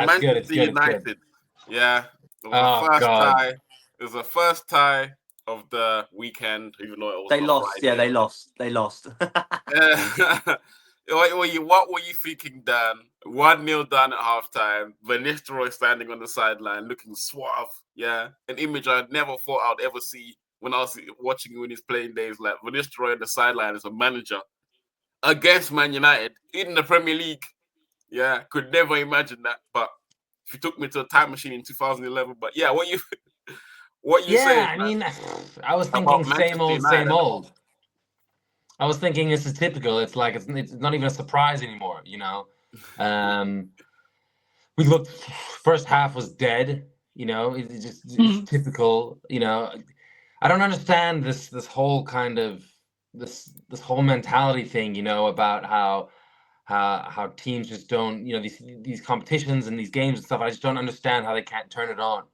It's good. Manchester It's good. It's good. United. Yeah, it was the Oh first God. tie. It was the first tie of the weekend, even though it was They on a lost. Yeah, Friday. they lost. What were you thinking, Dan? 1-0 down at halftime. Van Nistelrooy standing on the sideline, looking suave. Yeah, an image I never thought I'd ever see when I was watching him in his playing days. Like Van Nistelrooy on the sideline as a manager against Man United in the Premier League. Yeah, could never imagine that. But if you took me to a time machine in 2011, but yeah, what you Yeah, saying, I man, mean, I was thinking about same Manchester old, same United? old. I was thinking this is typical. It's like it's not even a surprise anymore. Um, we looked. First half was dead. It's Mhm. typical. I don't understand this whole kind of this whole mentality thing. About how teams just don't. These competitions and these games and stuff. I just don't understand how they can't turn it on.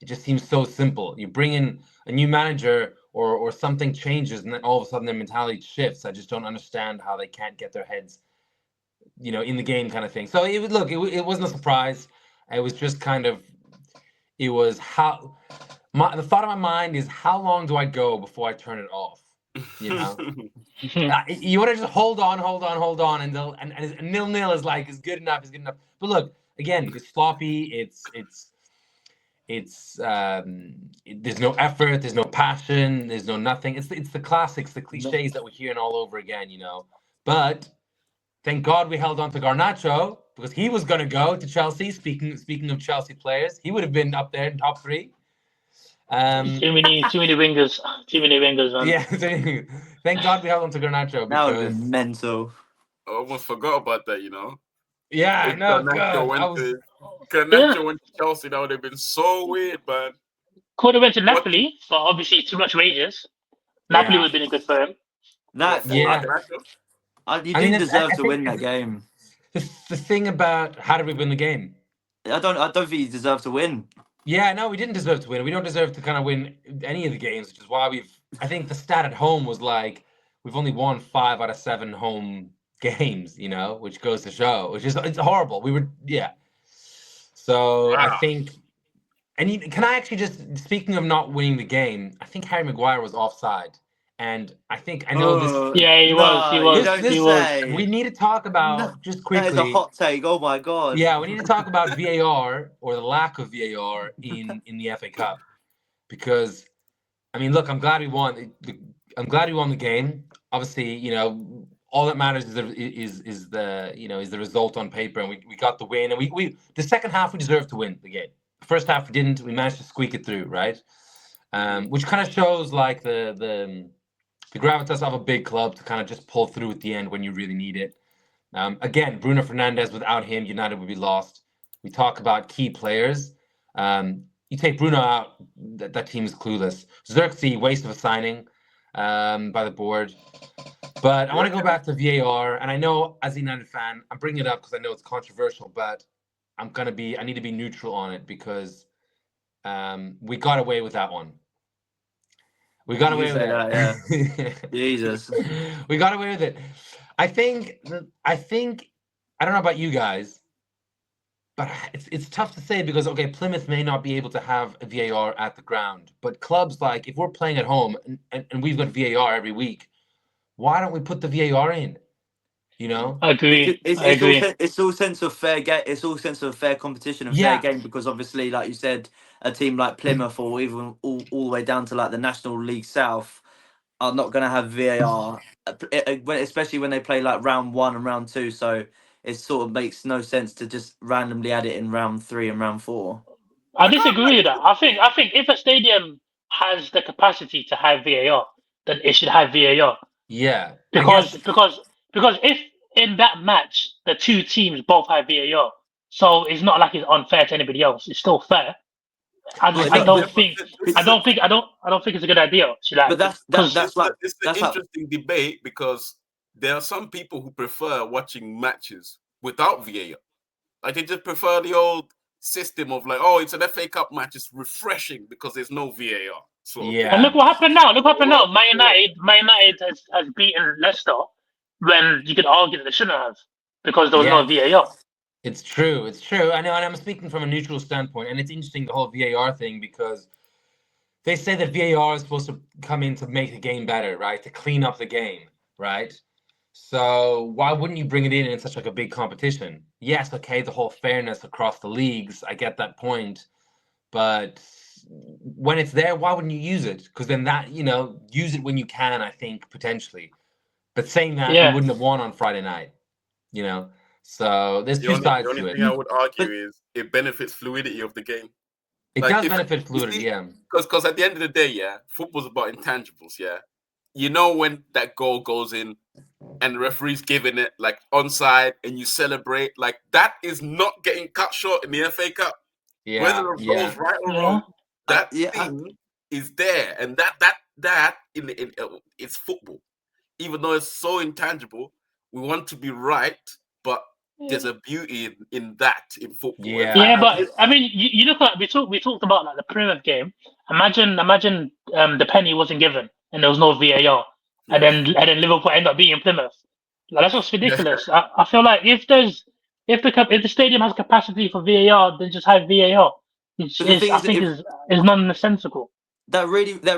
It just seems so simple. You bring in a new manager or something changes and then all of a sudden their mentality shifts. I just don't understand how they can't get their heads, in the game kind of thing. So it wasn't a surprise. It was just kind of, it was the thought of my mind is how long do I go before I turn it off? You know, you want to just hold on, and 0-0 is good enough, But look, again, it's sloppy. There's no effort, there's no passion, there's no nothing. It's the classics, the cliches that we're hearing all over again. But thank God we held on to Garnacho because he was going to go to Chelsea. Speaking of Chelsea players, he would have been up there in top three. Too many wingers. Too many wingers, man. Yeah, thank God we held on to Garnacho That would have because been mental. I almost forgot about that. yeah, If no, God, I was Yeah. Garnacho went to Chelsea, that would have been so weird, man. Could have went to What Napoli, but obviously too much wages. Napoli yeah, would have been a good for him. what That for yeah. Garnacho? you I mean, didn't it's, I deserve to think win that game. the thing about how did we win the game? I don't think you deserve to win. Yeah, no, we didn't deserve to win. We don't deserve to kind of win any of the games, which is why I think the stat at home was like we've only won 5 out of 7 home games, which goes to show, it's horrible. Yeah. So I Wow. think, can I actually just, speaking of not winning the game, I think Harry Maguire was offside, and I know this. Yeah, he was. He No, you was. don't He This was. we say. need to talk No, about just that is a quickly. hot take. Oh my god. Yeah, we need to talk about VAR or the lack of VAR in the FA Cup because I mean, look, I'm glad we won. I'm glad we won the game. Obviously, all that matters is the result on paper, and we got the win. And we the second half we deserved to win the game. The first half we didn't. We managed to squeak it through, right? Which kind of shows like the gravitas of a big club to kind of just pull through at the end when you really need it. Again, Bruno Fernandes, without him, United would be lost. We talk about key players. You take Bruno out, that team is clueless. Xerxes, waste of a signing by the board. But I want to go back to VAR, and I know as a United fan, I'm bringing it up because I know it's controversial, but I need to be neutral on it because we got away with that one. We got You away with say that, yeah. it. Jesus. We got away with it. I think I don't know about you guys, but it's tough to say because Plymouth may not be able to have a VAR at the ground, but clubs like if we're playing at home and we've got VAR every week, why don't we put the VAR in? I agree. I agree. It's all sense of fair game. It's all sense of fair competition and fair Yeah, game because obviously, like you said, a team like Plymouth or even all the way down to like the National League South are not going to have VAR, especially when they play like round 1 and round 2. So it sort of makes no sense to just randomly add it in round 3 and round 4. I I can't disagree with imagine. that. I think if a stadium has the capacity to have VAR, then it should have VAR. yeah. I Because guess because because if in that match the two teams both have VAR, so it's not like it's unfair to anybody else. It's still fair. But I don't but, think This is I don't think it's a good idea. Should I? but Because that's like it's an that's how. interesting debate because there are some people who prefer watching matches without VAR. Like they just prefer the old system of like, oh, it's an FA Cup match. It's refreshing because there's no VAR sort of thing. and yeah. look what happened now. Look what happened now. What- what- Man United has beaten Leicester when you could argue that they shouldn't have because there was no Yeah. VAR. It's true. It's true. I know, and I'm speaking from a neutral standpoint, and it's interesting the whole VAR thing because they say that VAR is supposed to come in to make the game better, right? To clean up the game, right? So why wouldn't you bring it in such like a big competition? Yes, okay, the whole fairness across the leagues, I get that point, but when it's there, why wouldn't you use it? Because then that, use it when you can, I think, potentially. But saying that, we Yeah. wouldn't have won on Friday night, you know? So there's two The sides only to it. thing I would argue But is it benefits fluidity of the game. It Like does if benefit you fluidity, see, yeah. because at the end of the day, yeah, football's about intangibles, yeah. You know when that goal goes in and the referee's giving it like onside and you celebrate, like that is not getting cut short in the FA Cup. Whether Yeah, the yeah. goal's right or Yeah. wrong, that yeah, thing is there, and that in it's football. Even though it's so intangible, we want to be right, but there's a beauty in that in football. And Yeah. Yeah, but it's, I mean, you look at we talked about like the Plymouth game. Imagine the penny wasn't given and there was no VAR, yeah. and then Liverpool end up beating Plymouth. Like that's just Yeah. ridiculous. I feel like if the stadium has capacity for VAR, then just have VAR. but the thing I is, think is nonsensical. that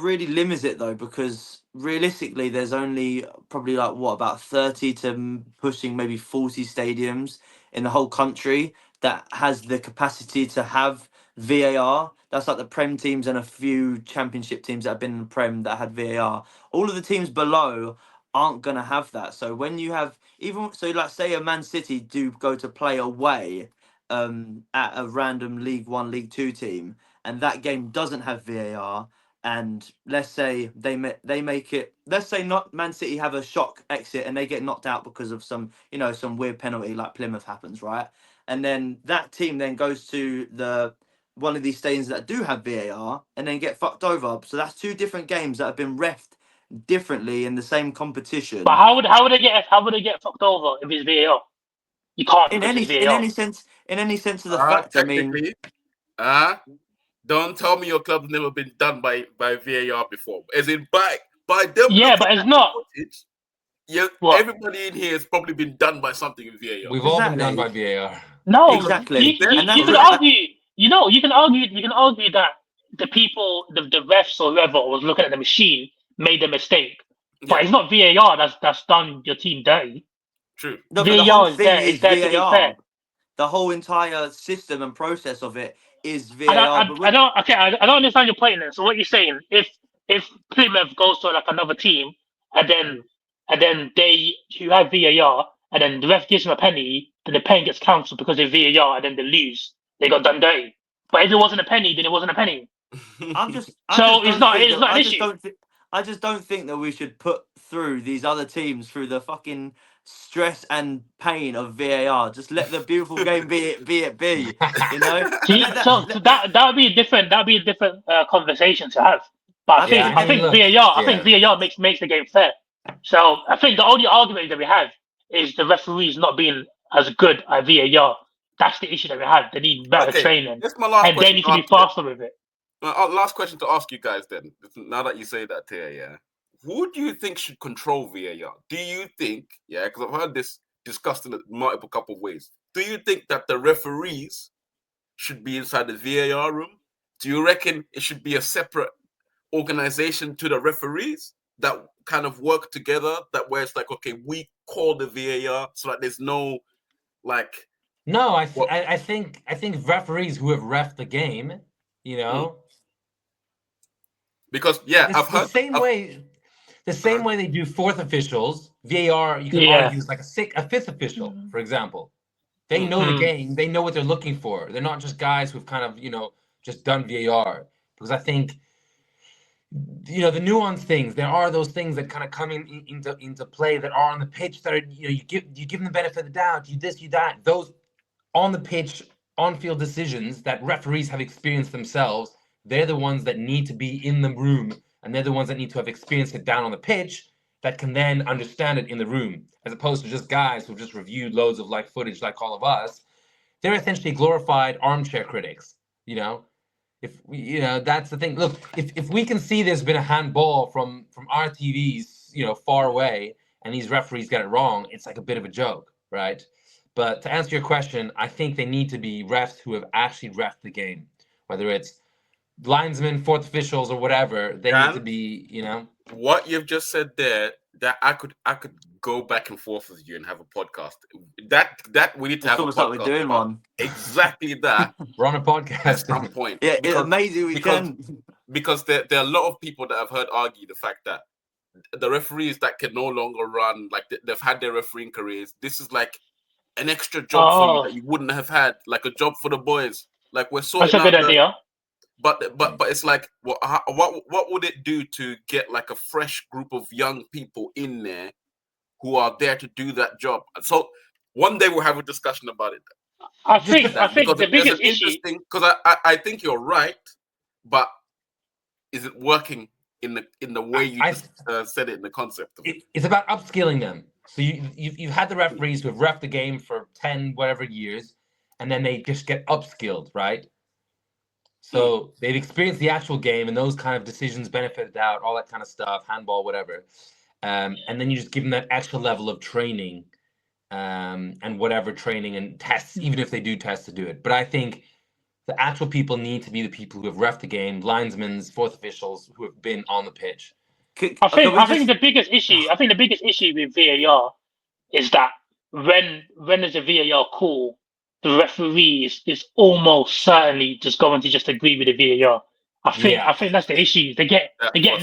really limits it though, because realistically there's only probably like what, about 30 to pushing maybe 40 stadiums in the whole country that has the capacity to have VAR. That's like the Prem teams and a few championship teams that have been in the Prem that had VAR. All of the teams below aren't going to have that. So when you have, even so, like say a Man City do go to play away at a random League One, League Two team, and that game doesn't have VAR, and let's say they make it, let's say not Man City have a shock exit and they get knocked out because of some weird penalty like Plymouth happens, right? And then that team then goes to the one of these stadiums that do have VAR and then get fucked over. So that's two different games that have been refed differently in the same But competition. how would they get fucked over if it's VAR? You can't In because any it's VAR. sense of the fact, I mean, Technically, don't tell me your club's never been done by VAR before. As in by them Yeah, looking but it's at the not. footage, yeah, What? everybody in here has probably been done by something in VAR. We've all been done exactly, by VAR. No, Because exactly, and you that's can correct. argue. You can argue that the people, the refs or whoever was looking at the machine made a mistake, but Yeah, it's not VAR that's done your team dirty. true. no, but the whole VAR thing is is there to be fair. VAR. The whole entire system and process of it is I VAR. don't, But I don't, okay, I don't understand your point in this. So what you're saying, if Plymouth goes to like another team and then they who have VAR and then the ref gives them a penny, then the penny gets cancelled because they VAR and then they lose, they got done dirty. But if it wasn't a penny, then it wasn't a penny. I So just don't think it's that not an issue. I just don't think that we should put through these other teams through the fucking stress and pain of VAR. Just let the beautiful game be. You know, let See, that. so that would be a different conversation to have. But I think Yeah, I mean, look, I think yeah. VAR makes the game fair. So I think the only argument that we have is the referees not being as good at VAR. That's the issue that we have. They need better Okay, training, that's my last and they question need to to be ask you then. faster with it. Last question to ask you guys then. Now that you say that, Tia, yeah, who do you think should control VAR? Do you think, yeah, because I've heard this discussed in multiple couple of ways. Do you think that the referees should be inside the VAR room? Do you reckon it should be a separate organization to the referees that kind of work together? That where it's like, okay, we call the VAR so that there's no like. No, What? I think referees who have ref the game, you know, Because yeah, this I've the heard. same way, the same way they do fourth officials. VAR, you could Yeah. argue, is like a fifth official, for example. They Mm. know the game. They know what they're looking for. They're not just guys who've kind of, just done VAR. Because I think, the nuanced things. There are those things that kind of come into play that are on the pitch that are, you give them the benefit of the doubt. You this, you that. Those on the pitch, on field decisions that referees have experienced themselves. They're the ones that need to be in the room, and they're the ones that need to have experienced it down on the pitch that can then understand it in the room, as opposed to just guys who've just reviewed loads of footage like all of us. They're essentially glorified armchair critics, you know. If that's the thing. Look, if we can see there's been a handball from our TVs, far away, and these referees get it wrong, it's like a bit of a joke, right? But to answer your question, I think they need to be refs who have actually refed the game, whether it's linesmen, fourth officials, or whatever. They need to be, What you've just said there, that I could go back and forth with you and have a podcast. That we need to It's have a almost like podcast we're doing about one. Exactly that. We're on a podcast At some point. Yeah, because, amazing we because, can. Because there are a lot of people that have heard argue the fact that the referees that can no longer run, like they've had their refereeing careers. This is like an extra job for you that you wouldn't have had, like a job for the boys. Like we're sorting That's a out good idea. But it's like what would it do to get like a fresh group of young people in there who are there to do that job? So one day we'll have a discussion about it. I think the biggest issue, because I think you're right, but is it working in the way you said it in the concept of it? It's about upskilling them. So you've had the referees who have ref the game for 10 whatever years, and then they just get upskilled, right? So they've experienced the actual game and those kind of decisions, benefited out, all that kind of stuff, handball, whatever. And then you just give them that extra level of training, and whatever training and tests, even if they do tests to do it. But I think the actual people need to be the people who have ref the game, linesmen, fourth officials who have been on the pitch. I think the biggest issue with VAR is that when there's a VAR call, the referees is almost certainly just going to just agree with the VAR. I think that's the issue. They get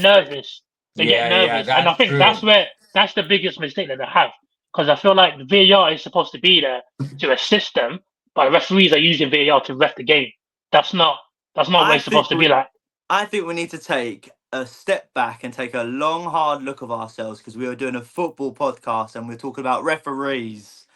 nervous. And I think that's the biggest mistake that they have. Because I feel like the VAR is supposed to be there to assist them, but the referees are using VAR to ref the game. That's not what it's supposed to be like. I think we need to take a step back and take a long, hard look of ourselves, because we are doing a football podcast and we're talking about referees.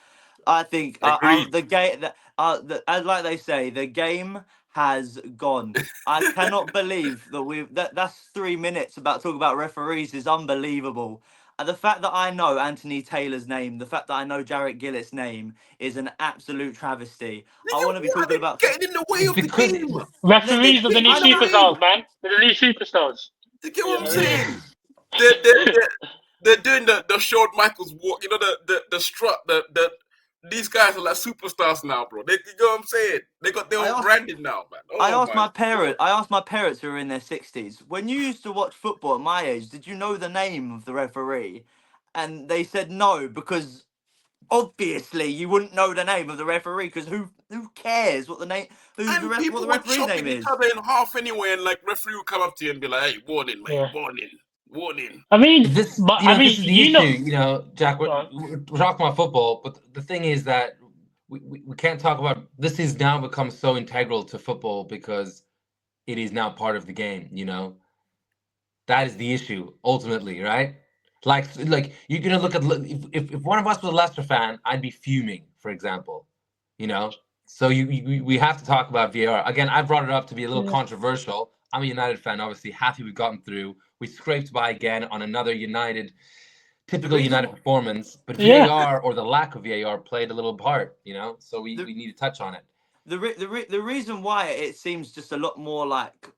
I think the game, like they say, the game has gone. I cannot believe that that's 3 minutes about talking about referees is unbelievable. And the fact that I know Anthony Taylor's name, the fact that I know Jarrett Gillett's name is an absolute travesty. I want to be talking about getting in the way of the game. Referees are the new superstars, man. They're the new superstars. You get what I'm saying? They're doing the Shawn Michaels walk. You know the strut. These guys are like superstars now, bro. You know what I'm saying? They got their own branding now, man. I asked my parents who are in their 60s, when you used to watch football at my age, did you know the name of the referee? And they said no, because obviously you wouldn't know the name of the referee, because who cares what the name what the referee's name is? Each other in half anyway, and like referee would come up to you and be like, "Hey, warning, mate, warning." I mean, this is the issue, Jack. We're talking about football, but the thing is that we can't talk about this. Is now become so integral to football because it is now part of the game. That is the issue ultimately, right? Like you're gonna look at if one of us was a Leicester fan, I'd be fuming, for example. So we have to talk about VAR again. I brought it up to be a little controversial. I'm a United fan, obviously. Happy we've gotten through. We scraped by again on another typical United performance. But VAR, or the lack of VAR, played a little part. So we need to touch on it. The reason why it seems just a lot more like,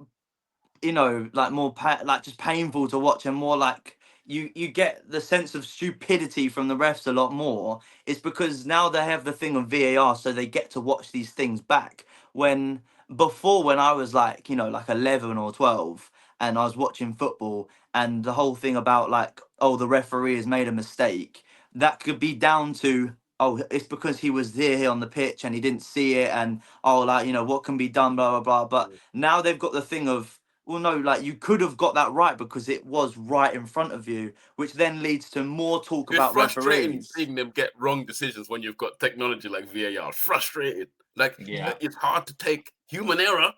like more like just painful to watch, and more like you get the sense of stupidity from the refs a lot more, is because now they have the thing of VAR, so they get to watch these things back. When I was like, like 11 or 12, and I was watching football, and the whole thing about like, oh, the referee has made a mistake, that could be down to, oh, it's because he was here on the pitch and he didn't see it, and what can be done, blah blah blah. But now they've got the thing of, well, no, like you could have got that right because it was right in front of you, which then leads to more talk about referees. It's frustrating seeing them get wrong decisions when you've got technology like VAR. Frustrated. It's hard to take human error.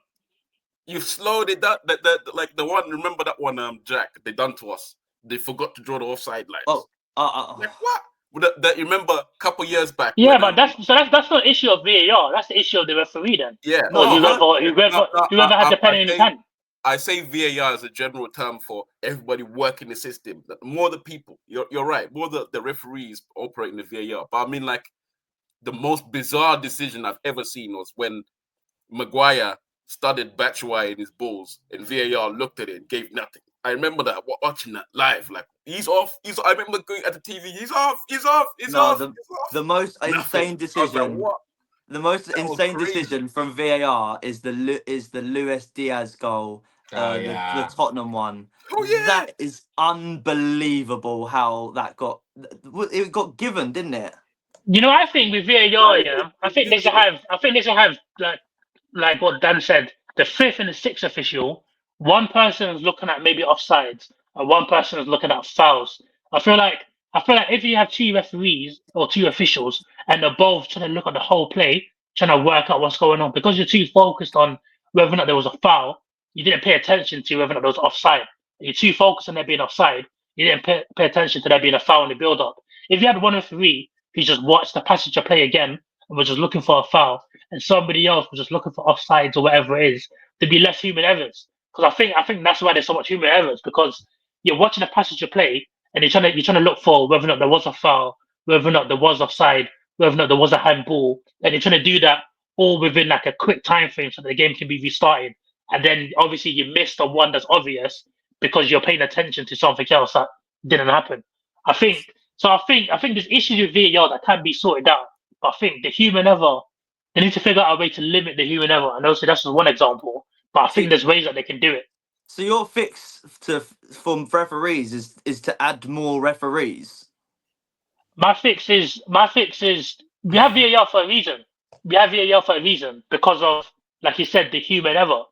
You've slowed it down. Like the one, remember that one, Jack, they done to us. They forgot to draw the offside lines. Like what? You remember a couple years back? Yeah, but that's not the issue of VAR. That's the issue of the referee then. Yeah. Whoever had the pen in his hand. I say VAR as a general term for everybody working the system. More the people. You're right. More the referees operating the VAR. But I mean, like, the most bizarre decision I've ever seen was when Maguire studied Batshuayi in his balls, and VAR looked at it and gave nothing. I remember that watching that live. Like he's off. I remember going at the TV. He's off. He's off. He's No, off. the He's off. the most Nothing. insane I was decision. like, what? The most That was insane crazy. decision from VAR is the Luis Diaz goal, Oh the yeah. Tottenham one. Oh yeah. That is unbelievable how that got it got given, didn't it? You know, I think with VAR, yeah, I think they should have like what Dan said, the fifth and the sixth official. One person is looking at maybe offsides, and one person is looking at fouls. I feel like if you have two referees or two officials and they're both trying to look at the whole play, trying to work out what's going on, because you're too focused on whether or not there was a foul, you didn't pay attention to whether or not there was offside. You're too focused on there being offside, you didn't pay attention to there being a foul in the build-up. If you had one referee who just watched the passenger play again and was just looking for a foul, and somebody else was just looking for offsides or whatever it is, there'd be less human errors. Because I think that's why there's so much human errors, because you're watching a passenger play and you're trying to look for whether or not there was a foul, whether or not there was offside, whether or not there was a handball, and you're trying to do that all within like a quick time frame so that the game can be restarted. And then obviously you miss the one that's obvious because you're paying attention to something else that didn't happen. I think there's issues with VAR that can be sorted out. But I think the human error, they need to figure out a way to limit the human error. And also that's just one example. But I think there's ways that they can do it. So your fix for referees is to add more referees. My fix is we have VAR for a reason. We have VAR for a reason because of, like you said, the human error.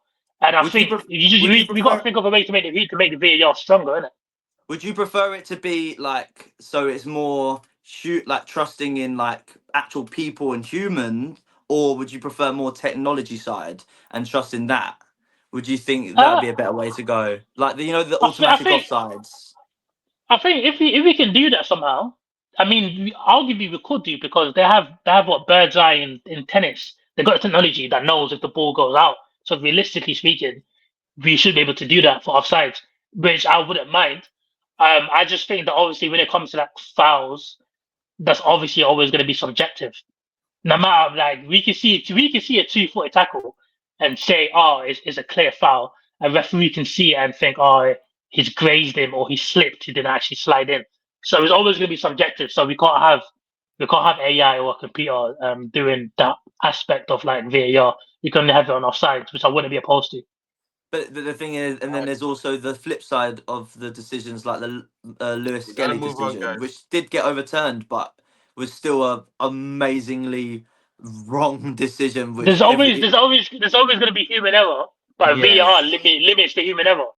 And I think we got to think of a way to make the VAR stronger, innit? Would you prefer it to be like so it's more like trusting in like actual people and humans, or would you prefer more technology side and trust in that? Would you think that would be a better way to go? Like the automatic offsides. I think if we can do that somehow, I mean, arguably we could do, because they have what bird's eye in tennis. They've got a technology that knows if the ball goes out. So realistically speaking, we should be able to do that for offsides, which I wouldn't mind. I just think that obviously when it comes to like fouls, that's obviously always going to be subjective. No matter, like, we can see a 2-footed tackle and say, oh, it's a clear foul. A referee can see it and think, oh, he's grazed him or he slipped, he didn't actually slide in. So it's always going to be subjective. So we can't have AI or a computer doing that aspect of like VAR. You can only have it on offsides, which I wouldn't be opposed to. But the thing is, and then there's also the flip side of the decisions, like the Lewis Skelly decision, which did get overturned, but was still a amazingly wrong decision. Which there's always going to be human error, but VAR limits the human error.